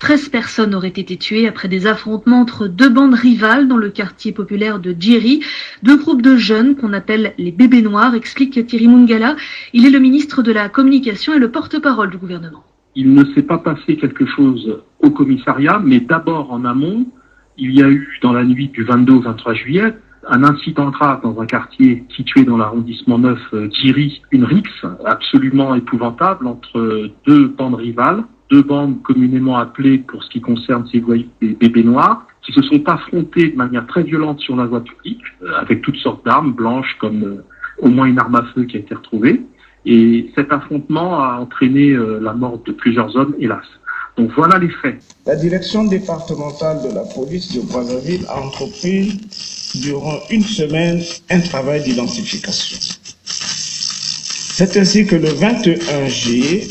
13 personnes auraient été tuées après des affrontements entre deux bandes rivales dans le quartier populaire de Djeri. Deux groupes de jeunes qu'on appelle les bébés noirs, explique Thierry Mungala. Il est le ministre de la Communication et le porte-parole du gouvernement. Il ne s'est pas passé quelque chose au commissariat, mais d'abord en amont, il y a eu dans la nuit du 22 au 23 juillet un incident grave dans un quartier situé dans l'arrondissement 9 Djeri, une rixe absolument épouvantable entre deux bandes rivales, deux bandes communément appelées pour ce qui concerne ces voyous des bébés noirs, qui se sont affrontés de manière très violente sur la voie publique, avec toutes sortes d'armes blanches comme au moins une arme à feu qui a été retrouvée. Et cet affrontement a entraîné la mort de plusieurs hommes, hélas. Donc voilà les faits. La direction départementale de la police de Brazzaville a entrepris durant une semaine un travail d'identification. C'est ainsi que le 21 juillet,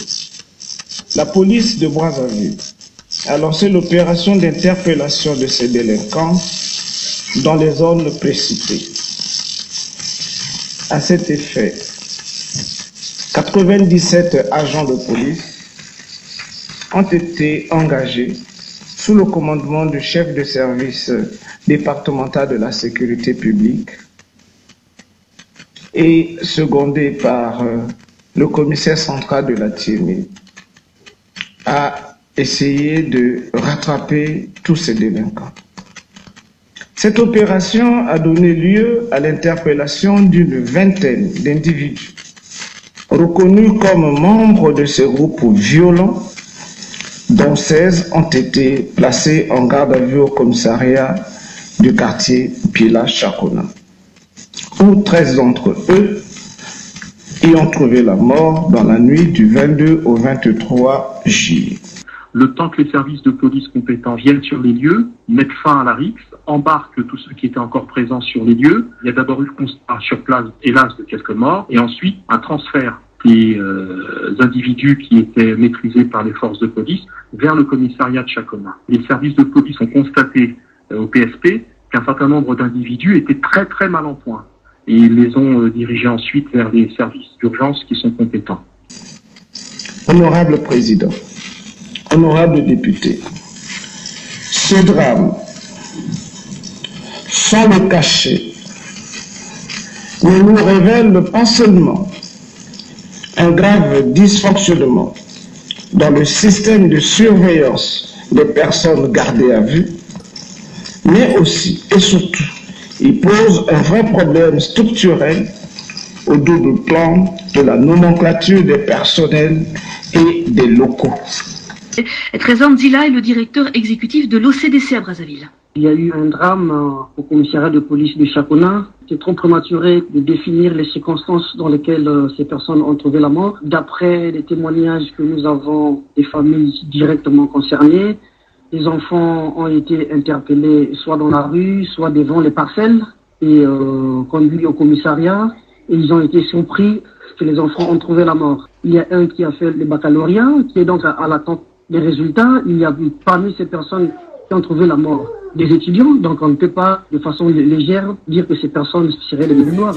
la police de Brazzaville a lancé l'opération d'interpellation de ces délinquants dans les zones précitées. À cet effet, 97 agents de police ont été engagés sous le commandement du chef de service départemental de la sécurité publique et secondé par le commissaire central de la TMI à essayer de rattraper tous ces délinquants. Cette opération a donné lieu à l'interpellation d'une vingtaine d'individus reconnus comme membres de ces groupes violents, dont 16 ont été placés en garde à vue au commissariat du quartier Pila-Chakona, où 13 d'entre eux y ont trouvé la mort dans la nuit du 22 au 23 juillet. Le temps que les services de police compétents viennent sur les lieux, mettent fin à la rixe, embarquent tous ceux qui étaient encore présents sur les lieux. Il y a d'abord eu le constat sur place, hélas, de quelques morts, et ensuite un transfert des individus qui étaient maîtrisés par les forces de police vers le commissariat de Chakona. Les services de police ont constaté au PSP qu'un certain nombre d'individus étaient très mal en point, et ils les ont dirigés ensuite vers les services d'urgence qui sont compétents. Honorable Président, honorable député, ce drame, sans le cacher, nous révèle pas seulement un grave dysfonctionnement dans le système de surveillance des personnes gardées à vue, mais aussi et surtout, il pose un vrai problème structurel au double plan de la nomenclature des personnels et des locaux. Trésor Nzila est le directeur exécutif de l'OCDC à Brazzaville. Il y a eu un drame au commissariat de police de Chakona. C'est trop prématuré de définir les circonstances dans lesquelles ces personnes ont trouvé la mort. D'après les témoignages que nous avons des familles directement concernées, les enfants ont été interpellés soit dans la rue, soit devant les parcelles et conduits au commissariat. Et ils ont été surpris que les enfants ont trouvé la mort. Il y a un qui a fait le baccalauréat, qui est donc à l'attente des résultats. Il y a eu parmi ces personnes qui ont trouvé la mort des étudiants, donc on ne peut pas de façon légère dire que ces personnes seraient les bébés noirs.